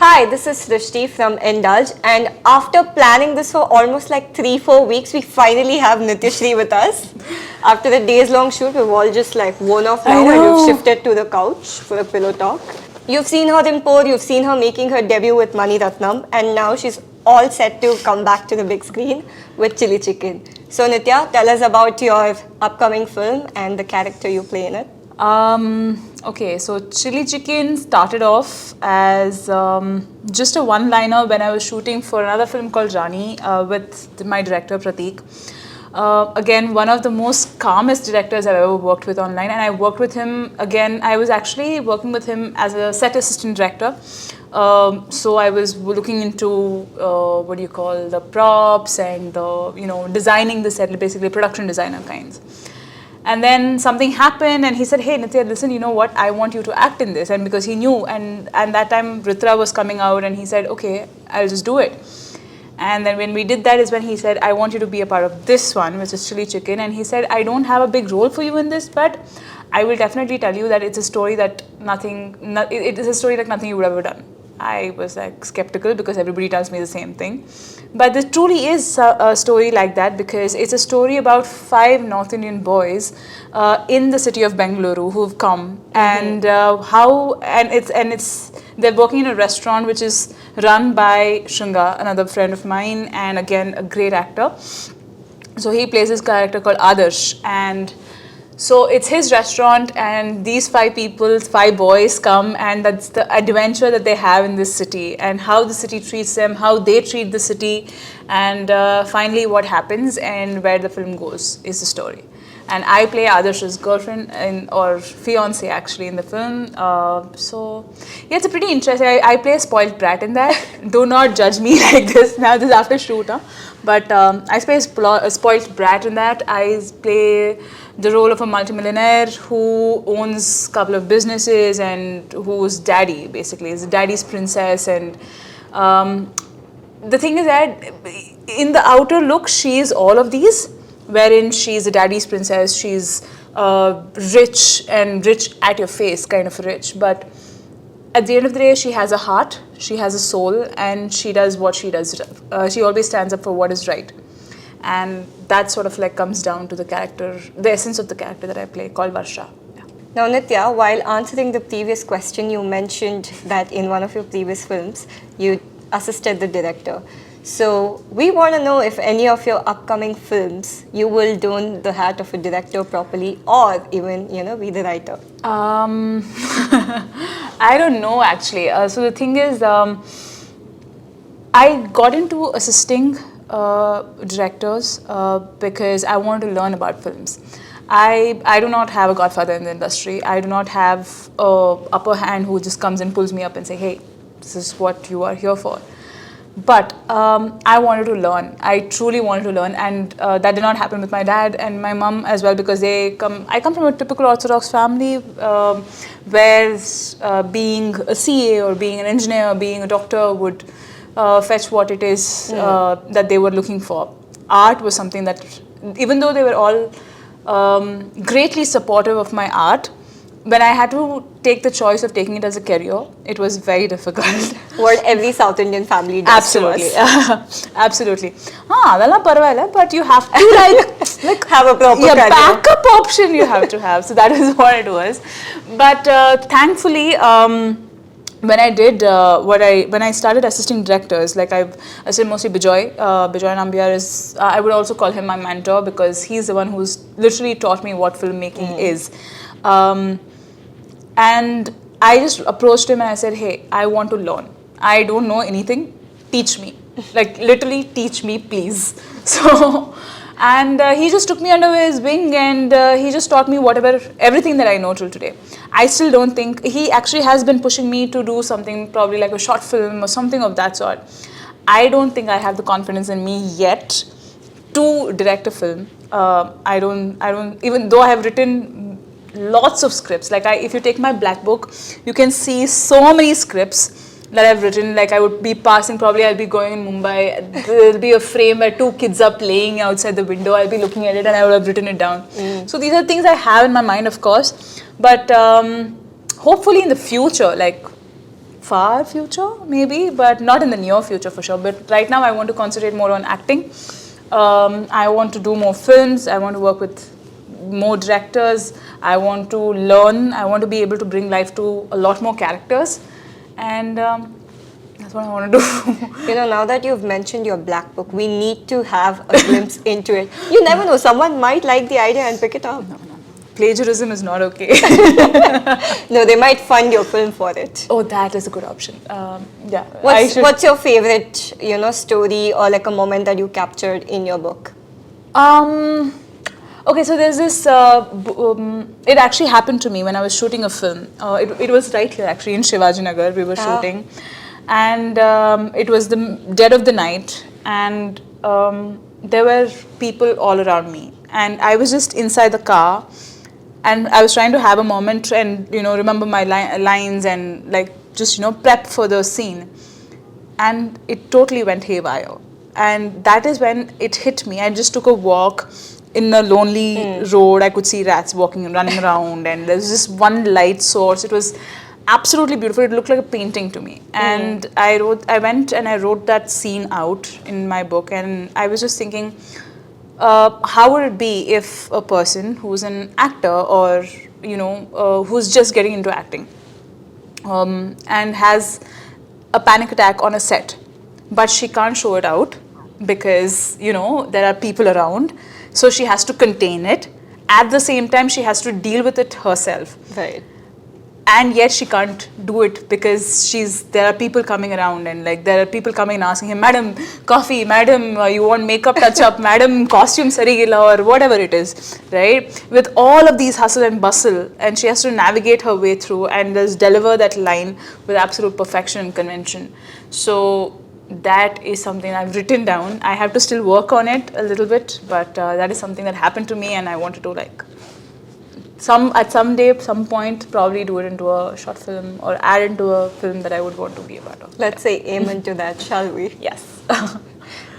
Hi, this is Srishti from Indulge, and after planning this for almost like 3-4 weeks, we finally have Nithya Shri with us. After the days-long shoot, we've all just like worn off now and we've shifted to the couch for a pillow talk. You've seen her in Por, you've seen her making her debut with Mani Ratnam, and now she's all set to come back to the big screen with Chili Chicken. So Nithya, tell us about your upcoming film and the character you play in it. Okay, so Chili Chicken started off as just a one-liner when I was shooting for another film called Rani with my director Prateek. Again, one of the most calmest directors I've ever worked with online, and I worked with him again. I was actually working with him as a set assistant director. So I was looking into what do you call the props and designing the set, basically production designer kinds. And then something happened and he said, hey Nithya, listen, you know what, I want you to act in this. And because he knew, and that time Ritra was coming out and he said, okay, I'll just do it. And then when we did that is when he said, I want you to be a part of this one, which is Chili Chicken. And he said, I don't have a big role for you in this, but I will definitely tell you that it's a story that it is a story like nothing you've ever done. I was like skeptical because everybody tells me the same thing. But there truly is a story like that because it's a story about 5 North Indian boys in the city of Bengaluru who've come and they're working in a restaurant which is run by Shunga, another friend of mine, and again a great actor. So he plays this character called Adarsh, and so it's his restaurant and these 5 boys come, and that's the adventure that they have in this city and how the city treats them, how they treat the city, and finally what happens and where the film goes is the story. And I play Adarsh's girlfriend or fiance actually in the film. So yeah, it's a pretty interesting. I play a spoiled brat in that. Do not judge me like this. Now this is after shoot, huh? But I play a spoiled brat in that. I play the role of a multimillionaire who owns a couple of businesses and whose daddy basically is daddy's princess. And the thing is that in the outer look, she is all of these, wherein she's a daddy's princess, she's rich and rich at your face, kind of rich. But at the end of the day, she has a heart, she has a soul, and she does what she does. She always stands up for what is right. And that sort of like comes down to the character, the essence of the character that I play, called Varsha. Yeah. Now Nithya, while answering the previous question, you mentioned that in one of your previous films, you assisted the director. So we want to know if any of your upcoming films you will don the hat of a director properly, or even be the writer. I don't know actually. So the thing is, I got into assisting directors because I want to learn about films. I do not have a godfather in the industry. I do not have a upper hand who just comes and pulls me up and say, hey, this is what you are here for. But I wanted to learn. I truly wanted to learn, and that did not happen with my dad and my mom as well, because I come from a typical Orthodox family where being a CA or being an engineer or being a doctor would fetch what it is that they were looking for. Art was something that, even though they were all greatly supportive of my art, when I had to take the choice of taking it as a career, it was very difficult. What every South Indian family does. Absolutely. To us. Absolutely. But you have to like have a proper career. Backup option you have to have. So that is what it was. But thankfully, when I did when I started assisting directors, like I assisted mostly Bijoy Nambiar is, I would also call him my mentor because he's the one who's literally taught me what filmmaking is. And I just approached him and I said, hey, I want to learn. I don't know anything. Teach me. Like literally teach me, please. So, and he just took me under his wing and he just taught me everything that I know till today. I still don't think, he actually has been pushing me to do something probably like a short film or something of that sort. I don't think I have the confidence in me yet to direct a film. I don't, even though I have written lots of scripts. Like if you take my black book, you can see so many scripts that I've written. Like I would be passing, probably I'll be going in Mumbai, there'll be a frame where 2 kids are playing outside the window, I'll be looking at it and I would have written it down. So these are things I have in my mind, of course, but hopefully in the future, like far future, maybe, but not in the near future for sure. But right now, I want to concentrate more on acting. I want to do more films. I want to work with more directors. I want to learn. I want to be able to bring life to a lot more characters. And that's what I want to do. You know, now that you've mentioned your black book, we need to have a glimpse into it. You never know, someone might like the idea and pick it up. No. Plagiarism is not okay. No, they might fund your film for it. Oh, that is a good option. Yeah. What's your favorite, you know, story or like a moment that you captured in your book? Okay, so there's this, it actually happened to me when I was shooting a film. It was right here actually in Shivajinagar we were shooting. And it was the dead of the night, and there were people all around me. And I was just inside the car, and I was trying to have a moment and, you know, remember my lines and like just, you know, prep for the scene. And it totally went haywire. And that is when it hit me. I just took a walk in a lonely road. I could see rats walking and running around, and there's just one light source. It was absolutely beautiful. It looked like a painting to me. And I went and I wrote that scene out in my book, and I was just thinking, how would it be if a person who's an actor or, you know, who's just getting into acting and has a panic attack on a set, but she can't show it out because, you know, there are people around. So she has to contain it. At the same time, she has to deal with it herself. Right. And yet she can't do it because there are people coming around, and like there are people coming and asking him, "Madam, coffee, madam, you want makeup touch up, madam, costume sarigila," or whatever it is, right? With all of these hustle and bustle, and she has to navigate her way through and just deliver that line with absolute perfection and convention. So that is something I've written down. I have to still work on it a little bit, but that is something that happened to me, and I wanted to like at some point, probably do it into a short film or add into a film that I would want to be a part of. Let's say amen to that, shall we? Yes.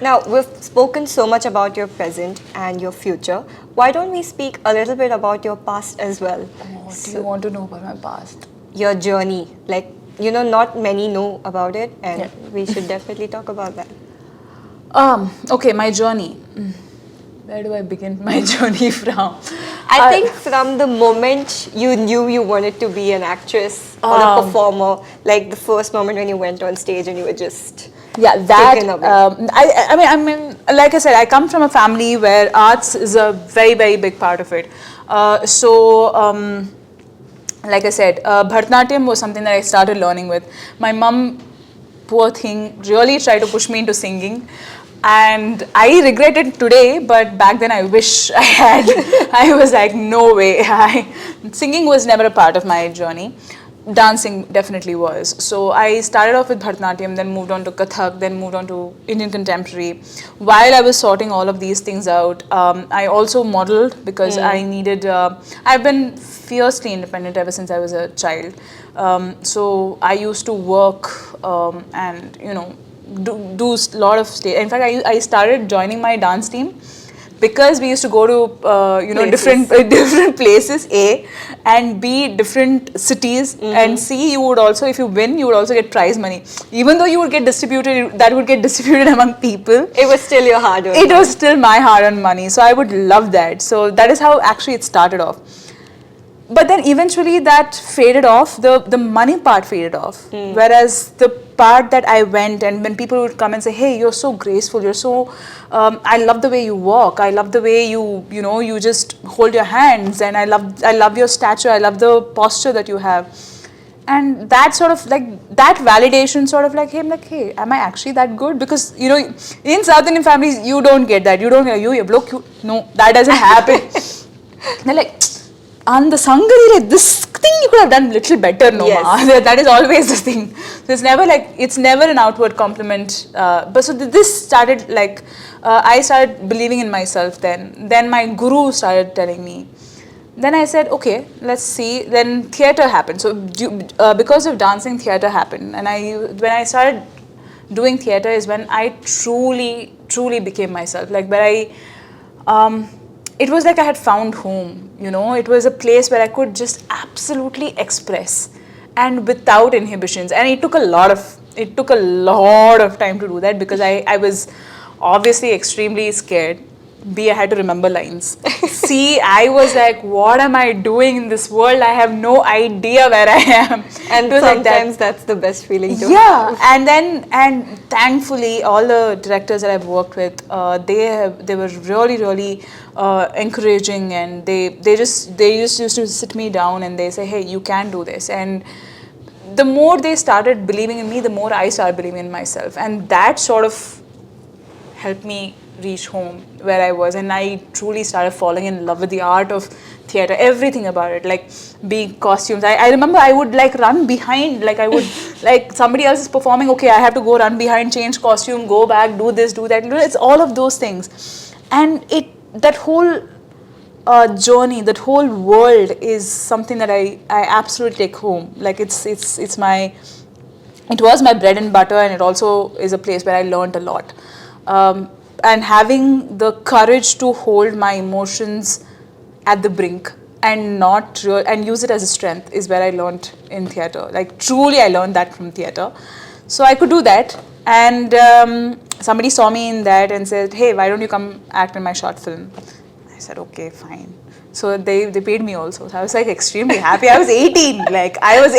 Now, we've spoken so much about your present and your future. Why don't we speak a little bit about your past as well? Oh, do you want to know about my past? Your journey. Like, you know, not many know about it, and we should definitely talk about that. Okay, my journey. Where do I begin my journey from? I think from the moment you knew you wanted to be an actress or a performer, like the first moment when you went on stage and you were just taken away. I mean, like I said, I come from a family where arts is a very, very big part of it. Like I said, Bharatanatyam was something that I started learning with. My mum, poor thing, really tried to push me into singing. And I regret it today, but back then I wish I had. I was like, no way. Singing was never a part of my journey. Dancing definitely was. So I started off with Bharatanatyam, then moved on to Kathak, then moved on to Indian Contemporary. While I was sorting all of these things out, I also modeled because I needed, I've been fiercely independent ever since I was a child. So I used to work and, you know, do a lot of stage. In fact, I started joining my dance team because we used to go to you know, different places, A, and B, different cities, and C, you would also, if you win, you would also get prize money. Even though you would get distributed, that would get distributed among people. It was still your hard-earned money. It was still my hard-earned money. So I would love that. So that is how actually it started off. But then eventually that faded off, the money part faded off. Whereas the part that I went, and when people would come and say, hey, you're so graceful, you're so, I love the way you walk, I love the way you know, you just hold your hands, and I love your stature, I love the posture that you have. And that sort of like, that validation sort of like, hey, am I actually that good? Because, you know, in South Indian families, you don't get that. You don't get, you look cute. No, that doesn't happen. They're like, and the Sangari, like, this thing you could have done little better, no ma. That is always the thing. So it's never an outward compliment. But so this started like, I started believing in myself then. Then my guru started telling me. Then I said, okay, let's see. Then theatre happened. So because of dancing, theatre happened. And when I started doing theatre is when I truly, truly became myself. Like where it was like I had found home, you know. It was a place where I could just absolutely express. and without inhibitions. And it took a lot of time to do that, because I was obviously extremely scared. B, I had to remember lines. C, I was like, what am I doing in this world? I have no idea where I am. And It was like that. sometimes that's the best feeling to Yeah, and thankfully all the directors that I've worked with, they were really encouraging, and they just used to sit me down and they say, hey, you can do this. And the more they started believing in me, the more I started believing in myself, and that sort of helped me reach home where I was. And I truly started falling in love with the art of theatre, everything about it, like being costumes. I remember I would like run behind, like I would like somebody else is performing, okay, I have to go run behind, change costume, go back, do this, do that. It's all of those things. And that whole journey, that whole world is something that I absolutely take home. Like it was my bread and butter, and it also is a place where I learned a lot. And having the courage to hold my emotions at the brink and and use it as a strength is where I learned in theatre. Like truly I learned that from theatre. So I could do that, and somebody saw me in that and said, hey, why don't you come act in my short film? I said, okay, fine. So they paid me also. So I was like extremely happy. I was 18. I was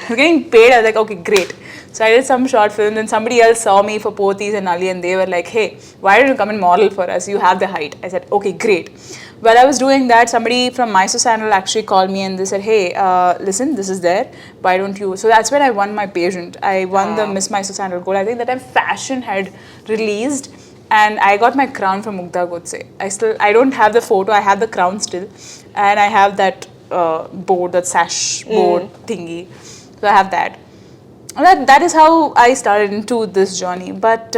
getting paid. I was like, okay, great. So I did some short film, and somebody else saw me for Pothis and Ali, and they were like, hey, why don't you come and model for us? You have the height. I said, okay, great. While I was doing that, somebody from Mysore Sandal actually called me and they said, hey, listen, this is there. Why don't you? So that's when I won my pageant. I won the Miss Mysore Sandal Gold. I think that time Fashion had released, and I got my crown from Mugdha Godse. I don't have the photo. I have the crown still, and I have that board, that sash board thingy. So I have that. That is how I started into this journey. But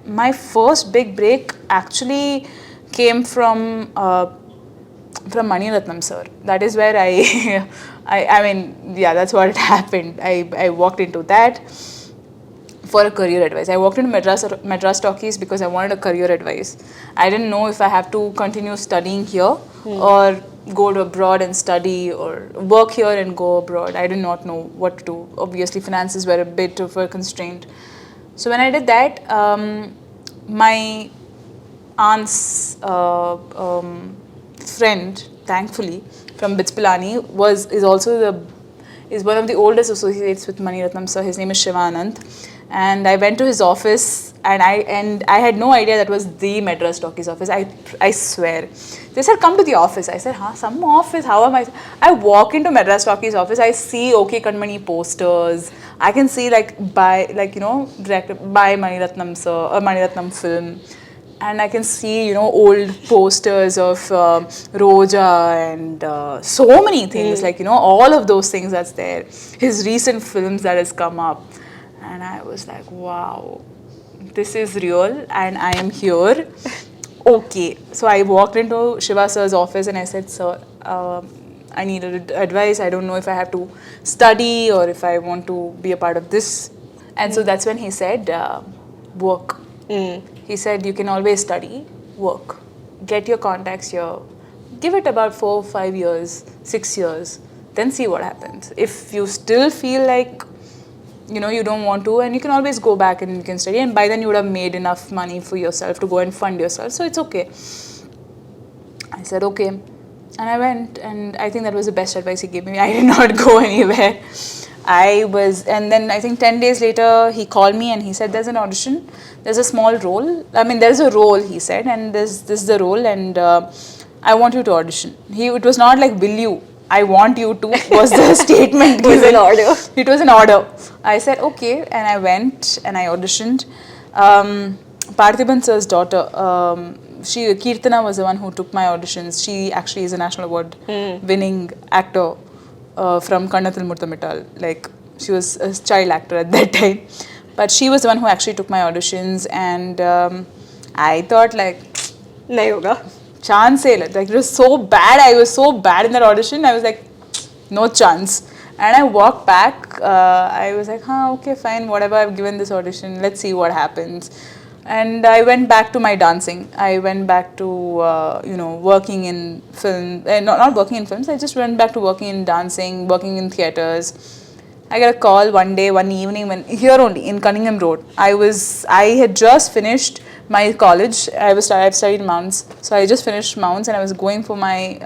my first big break actually came from Mani Ratnam sir. That is where I mean, yeah, that's what happened. I walked into that for a career advice. I walked into Madras Talkies because I wanted a career advice. I didn't know if I have to continue studying here or go to abroad and study, or work here and go abroad. I did not know what to do. Obviously, finances were a bit of a constraint. So when I did that, my aunt's friend, thankfully, from Bitspilani, is one of the oldest associates with Mani Ratnam sir. His name is Shivanand. And I went to his office, and I had no idea that was the Madras Talkies office. I swear. They said, come to the office. I said, huh, some office? How am I? I walk into Madras Talkies office. I see OK Kanmani posters. I can see directed by Mani Ratnam sir, a Mani Ratnam film. And I can see, old posters of Roja and so many things, all of those things that's there. His recent films that has come up. And I was like, wow, this is real and I am here. Okay. So I walked into Shiva sir's office and I said, sir, I need advice. I don't know if I have to study or if I want to be a part of this. And so that's when he said, work. He said, you can always study, work. Get your contacts here. Give it about 4, 5 years, 6 years. Then see what happens. If you still feel like you don't want to, and you can always go back and you can study, and by then you would have made enough money for yourself to go and fund yourself, so it's okay. I said okay, and I went, and I think that was the best advice he gave me. I did not go anywhere. And then I think 10 days later he called me and he said, there's an audition, there's a small role, there's a role, he said, and this is the role, and I want you to audition. It was not like, will you? I want you to was the statement. It was an order. It was an order. I said okay, and I went and I auditioned. Parthiban sir's daughter, Kirtana was the one who took my auditions. She actually is a national award winning actor from Kannathil Murthamittal. She was a child actor at that time. But she was the one who actually took my auditions, and I thought nahi hoga. Chance. It was so bad. I was so bad in that audition. I was like, no chance. And I walked back. I was like, okay, fine, whatever. I've given this audition. Let's see what happens. And I went back to my dancing. I went back to working in film. Not working in films. I just went back to working in dancing, working in theatres. I got a call one day, one evening, when here only in Cunningham Road. I had just finished my college. I've studied Mounts, so I just finished Mounts, and I was going for my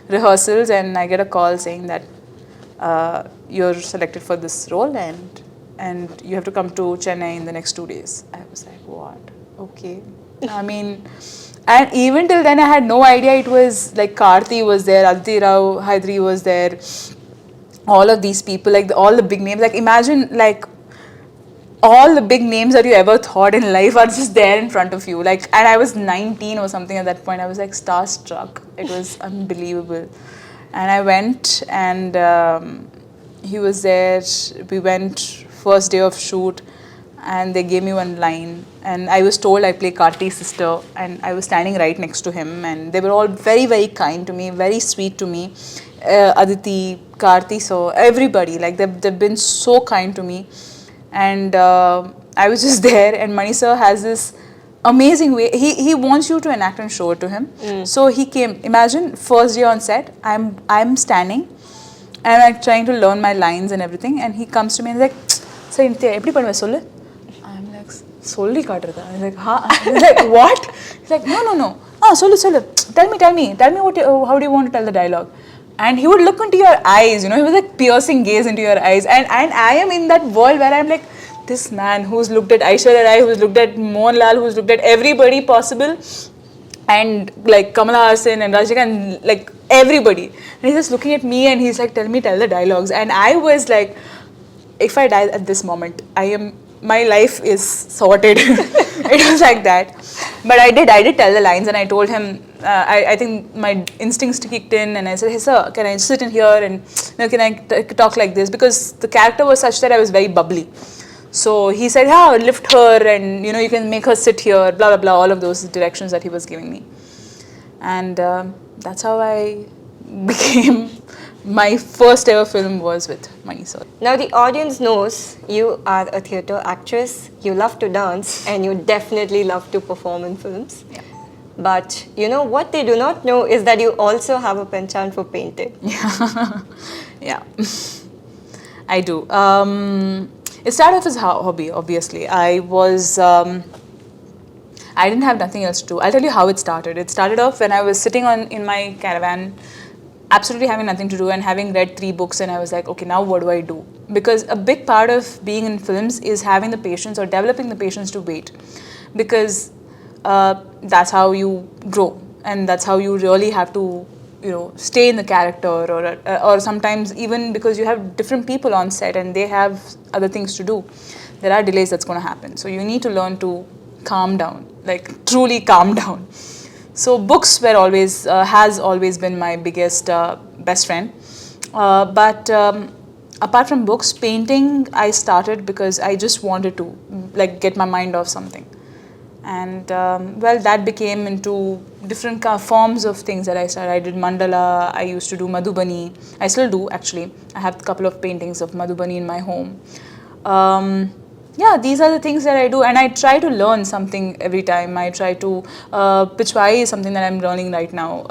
rehearsals, and I get a call saying that you're selected for this role, and you have to come to Chennai in the next 2 days. I was like, what? Okay. I mean, and even till then, I had no idea it was like Karthi was there, Aditi Rao Hydari was there. All of these people, like all the big names, like imagine like all the big names that you ever thought in life are just there in front of you. Like, and I was 19 or something at that point. I was like starstruck. It was unbelievable. And I went, and he was there. We went first day of shoot, and they gave me one line, and I was told I play Karti's sister, and I was standing right next to him, and they were all very, very kind to me, very sweet to me. Aditi, Karti, so everybody, like they've been so kind to me, and I was just there, and Mani sir has this amazing way. He wants you to enact and show it to him. So he came. Imagine first day on set, I'm standing, and I'm trying to learn my lines and everything, and he comes to me and he's like, "Sir, Nithya, eppadi pannuva sollu?" I'm like, "Solli kaatradha." I'm like, "Ha?" He's like, "What?" He's like, "No. Ah, sollu. Tell me what how do you want to tell the dialogue?" And he would look into your eyes, he was like piercing gaze into your eyes. And I am in that world where I'm like, this man who's looked at Aishwarya Rai, who's looked at Mohanlal, who's looked at everybody possible, and like Kamala Hassan and Rajika, and like everybody. And he's just looking at me and he's like, tell the dialogues. And I was like, if I die at this moment, my life is sorted. It was like that. But I did tell the lines, and I told him, I think my instincts kicked in, and I said, hey sir, can I sit in here and can I talk like this? Because the character was such that I was very bubbly. So he said, yeah, lift her, and you can make her sit here, blah, blah, blah, all of those directions that he was giving me. And that's how I became. My first ever film was with Mani sir. Now the audience knows you are a theatre actress, you love to dance, and you definitely love to perform in films. Yeah. But what they do not know is that you also have a penchant for painting. Yeah. I do. It started off as a hobby, obviously. I didn't have nothing else to do. I'll tell you how it started. It started off when I was sitting in my caravan, absolutely having nothing to do, and having read 3 books, and I was like, okay, now what do I do? Because a big part of being in films is having the patience, or developing the patience to wait, because that's how you grow, and that's how you really have to stay in the character, or sometimes even because you have different people on set and they have other things to do, there are delays that's going to happen. So you need to learn to calm down, like truly calm down. So books were always, has always been my biggest best friend. But apart from books, painting I started because I just wanted to get my mind off something. And that became into different forms of things that I started. I did mandala, I used to do Madhubani. I still do actually. I have a couple of paintings of Madhubani in my home. These are the things that I do, and I try to learn something every time. I try to, Pichwai is something that I'm learning right now.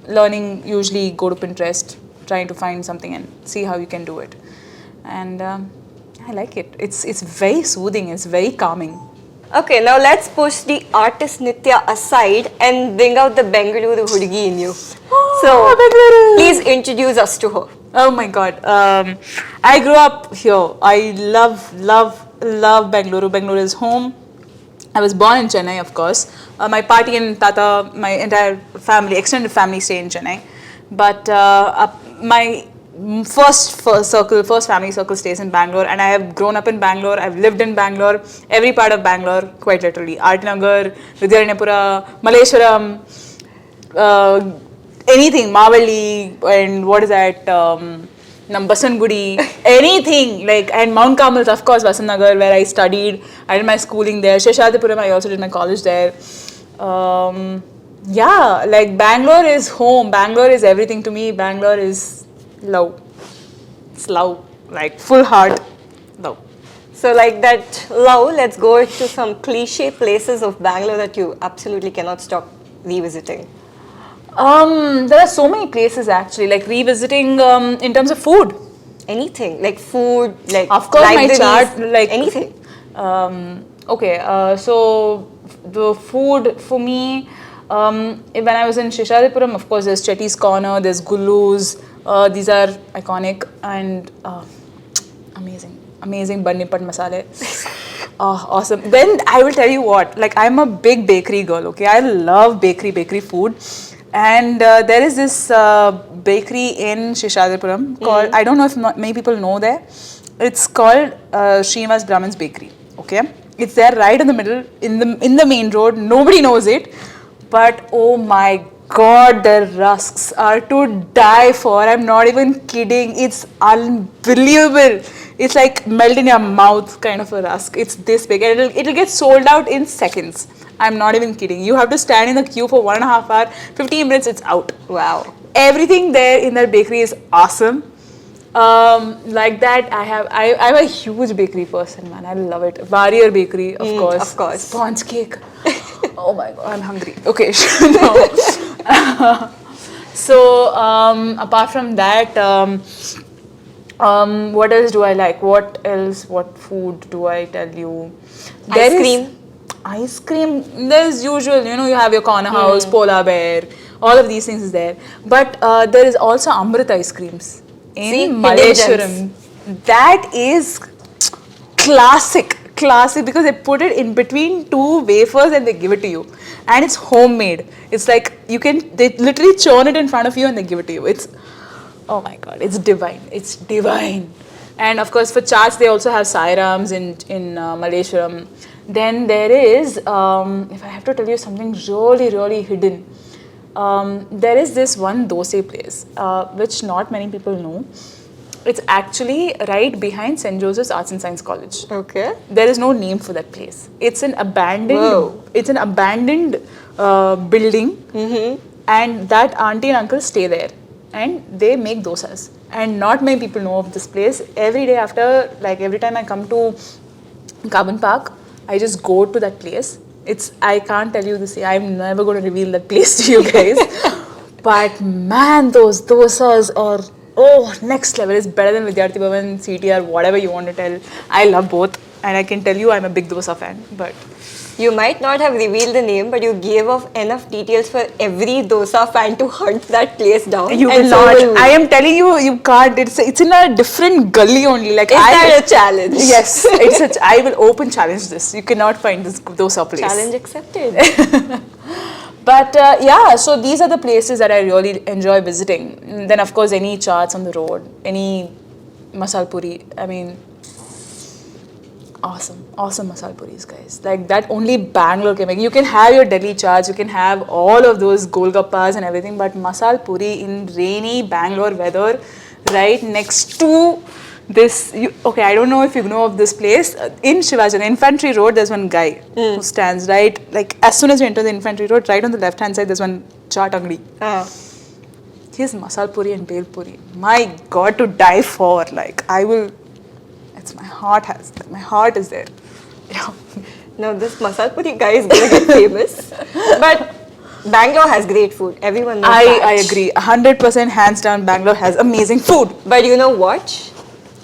Learning, usually go to Pinterest, trying to find something and see how you can do it. And I like it. It's very soothing, it's very calming. Okay, now let's push the artist Nithya aside and bring out the Bengaluru Hudgi in you. So, please introduce us to her. Oh my God. I grew up here. I love Bengaluru. Bengaluru is home. I was born in Chennai, of course. My party and Tata, my entire family, extended family stay in Chennai. But my first family circle stays in Bangalore, and I have grown up in Bangalore. I've lived in Bangalore, every part of Bangalore, quite literally. Artinagar, Vidyaranyapura, Malleshwaram, anything, Mavali, and what is that, Basangudi, anything, and Mount Carmel, of course, Vasantnagar, where I studied. I did my schooling there. Sheshadipuram, I also did my college there. Bangalore is home. Bangalore is everything to me. Bangalore is love. It's love, full heart love. So that love, let's go to some cliche places of Bangalore that you absolutely cannot stop revisiting. There are so many places actually, revisiting in terms of food. Anything like food, like Of course, my libraries, chart, like anything. Okay, so the food for me, when I was in Shishadipuram, of course, there's Chetty's Corner, there's Gullu's. These are iconic and amazing bannipat masale. Awesome. Then I will tell you what, like I'm a big bakery girl, okay? I love bakery food. And there is this bakery in Shishadipuram called, I don't know if many people know there, it's called Srinivas Brahman's Bakery, okay? It's there right in the middle, in the main road, nobody knows it, but oh my God, their rusks are to die for. I'm not even kidding. It's unbelievable. It's like melt in your mouth kind of a rusk. It's this big, and it'll get sold out in seconds. I'm not even kidding. You have to stand in the queue for 1.5 hours, 15 minutes, it's out. Wow. Everything there in that bakery is awesome. Like that, I'm a huge bakery person, man. I love it. Warrior Bakery, of course. Of course. Sponge cake. Oh my God, I'm hungry. Okay, no. So, apart from that, what else do I like? What food do I tell you? Ice cream. Ice cream, there's usual, you have your corner house, polar bear, all of these things is there. But there is also Amrit ice creams in Malleshwaram. That is classic because they put it in between two wafers and they give it to you. And it's homemade. It's like they literally churn it in front of you and they give it to you. It's, oh my God, it's divine. It's divine. And of course, for chaats, they also have Sairams in Malleshwaram. Then there is, if I have to tell you something really hidden, there is this one dosa place, which not many people know. It's actually right behind St. Joseph's Arts and Science College. Okay. There is no name for that place. It's an abandoned. Whoa. It's an abandoned building, and that auntie and uncle stay there, and they make dosas. And not many people know of this place. Every day every time I come to Carbon Park, I just go to that place. I can't tell you this. I'm never going to reveal that place to you guys. But man, those dosas are next level. It's better than Vidyarthi Bhavan, CTR, whatever you want to tell. I love both, and I can tell you I'm a big dosa fan. But you might not have revealed the name, but you gave off enough details for every dosa fan to hunt that place down. You will not. I am telling you, you can't. It's in a different gully only. Like, is that a challenge? Yes, I will open challenge this. You cannot find this dosa place. Challenge accepted. But so these are the places that I really enjoy visiting. And then of course any chaats on the road, any masal puri. I mean, awesome masal puris, guys. Like that only Bangalore can make. You can have your Delhi chaats, you can have all of those golgappas and everything, but masal puri in rainy Bangalore weather, right next to this. I don't know if you know of this place. In Shivaji Infantry Road, there's one guy who stands right, like as soon as you enter the Infantry Road, right on the left hand side, there's one chaat angdi. His masal puri and bel puri. My God, to die for. Like I will. It's my heart is there. Now this masal puri guy is going to get famous. But Bangalore has great food. Everyone knows that. I agree. 100% hands down, Bangalore has amazing food. But you know what?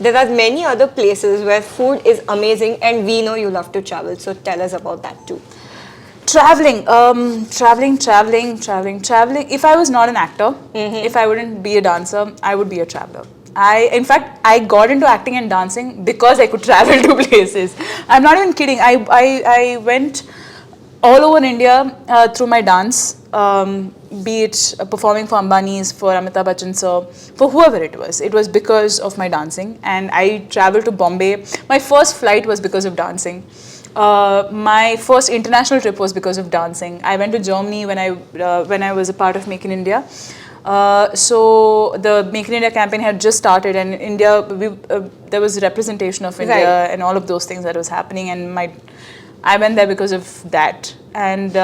There are many other places where food is amazing, and we know you love to travel. So tell us about that too. Traveling. If I was not an actor, if I wouldn't be a dancer, I would be a traveler. In fact, I got into acting and dancing because I could travel to places. I'm not even kidding. I went all over India through my dance, be it performing for Ambani's, for Amitabh Bachchan sir, for whoever it was. It was because of my dancing, and I traveled to Bombay. My first flight was because of dancing. My first international trip was because of dancing. I went to Germany when I was a part of Make in India. So the Make in India campaign had just started, and India, there was representation of India and all of those things that was happening, and I went there because of that. And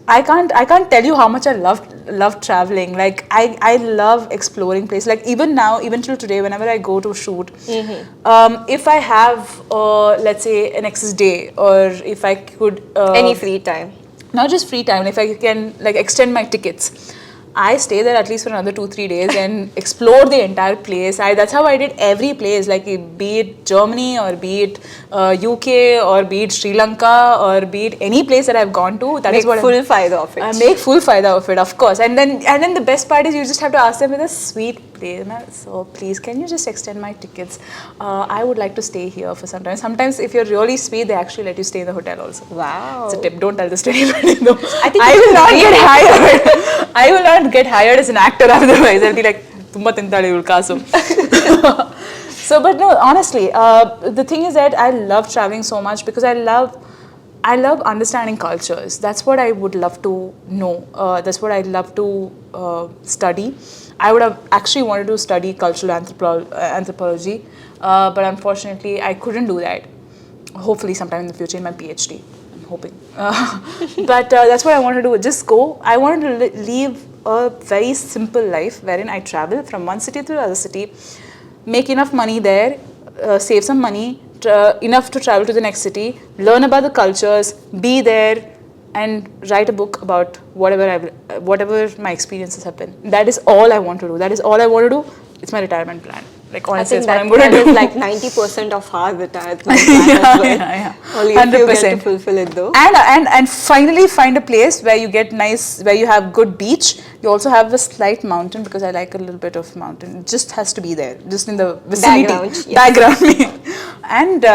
I can't tell you how much I love traveling. Like I love exploring places. Like even till today, whenever I go to shoot, if I have let's say an excess day, or if I could any free time, not just free time, if I can like extend my tickets, I stay there at least for another 2-3 days and explore the entire place. That's how I did every place, like be it Germany or be it UK or be it Sri Lanka or be it any place that I've gone to. That is Make what full fayda of it. I make full fayda of it, of course. And then the best part is you just have to ask them with a sweet place. So please, can you just extend my tickets? I would like to stay here for some time. Sometimes if you're really sweet, they actually let you stay in the hotel also. Wow. It's a tip. Don't tell this to anybody though. I will not get hired. I will not get hired as an actor otherwise. I'll be like, tumba tintale ulkasu. So, but no, honestly, the thing is that I love traveling so much because I love understanding cultures. That's what I would love to know. That's what I'd love to study. I would have actually wanted to study cultural anthropology, but unfortunately, I couldn't do that. Hopefully, sometime in the future in my PhD. I'm hoping. But that's what I wanted to do. Just go. I wanted to live a very simple life wherein I travel from one city to the other city, make enough money there, save some money, enough to travel to the next city, learn about the cultures, be there, and write a book about whatever my experiences have been. That is all I want to do. That is all I want to do. It's my retirement plan. Like honestly, that's what I'm going to do. That is like 90% of our retirement plan as well. Yeah. Only if you get to fulfill it though. And finally find a place where you get where you have good beach. You also have a slight mountain because I like a little bit of mountain. It just has to be there, just in the vicinity. Background. And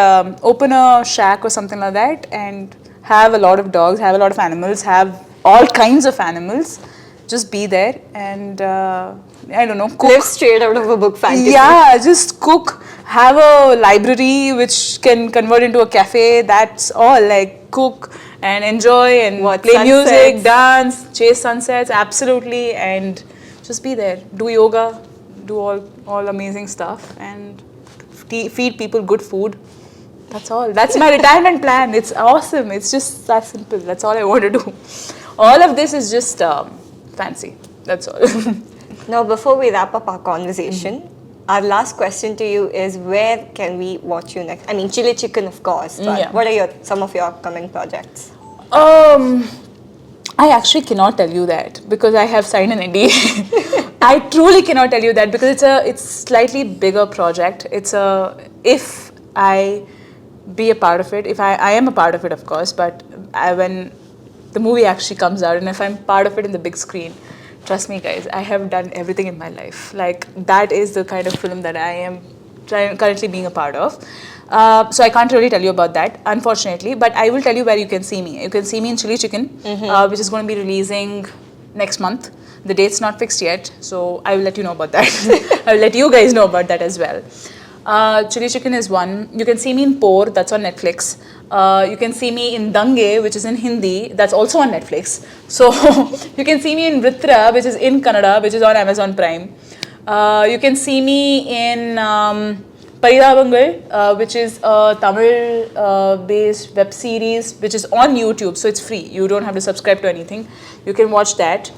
open a shack or something like that and have a lot of dogs, have a lot of animals, have all kinds of animals. Just be there and I don't know, cook. Live straight out of a book fantasy. Yeah, just cook. Have a library which can convert into a cafe. That's all. Like cook and enjoy and play sunsets. Music, dance, chase sunsets. Absolutely, and just be there. Do yoga. Do all amazing stuff and feed people good food. That's all. That's my retirement plan. It's awesome. It's just that simple. That's all I want to do. All of this is just fancy. That's all. Now, before we wrap up our conversation, our last question to you is where can we watch you next? I mean, Chili Chicken, of course, but what are some of your upcoming projects? I actually cannot tell you that because I have signed an NDA. I truly cannot tell you that because it's slightly bigger project. If I be a part of it, if I am a part of it, of course, but when the movie actually comes out and if I'm part of it in the big screen, trust me guys, I have done everything in my life. Like that is the kind of film that I am currently being a part of. So I can't really tell you about that, unfortunately, but I will tell you where you can see me. You can see me in Chili Chicken, which is going to be releasing next month. The date's not fixed yet, so I will let you know about that. I will let you guys know about that as well. Chili Chicken is one. You can see me in Por, that's on Netflix. You can see me in Dange, which is in Hindi, that's also on Netflix. So you can see me in Vritra, which is in Kannada, which is on Amazon Prime. You can see me in Paridabangal, which is a Tamil-based web series, which is on YouTube, so it's free. You don't have to subscribe to anything. You can watch that.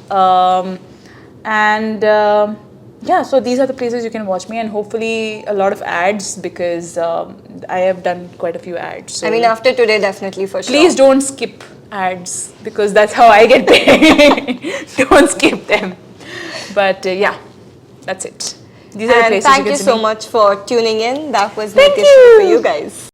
Yeah, so these are the places you can watch me and hopefully a lot of ads because I have done quite a few ads. So I mean, after today, definitely for sure. Please don't skip ads because that's how I get paid. Don't skip them. But yeah, that's it. These are the places thank you so much for tuning in. That was Nithya Shri for you guys.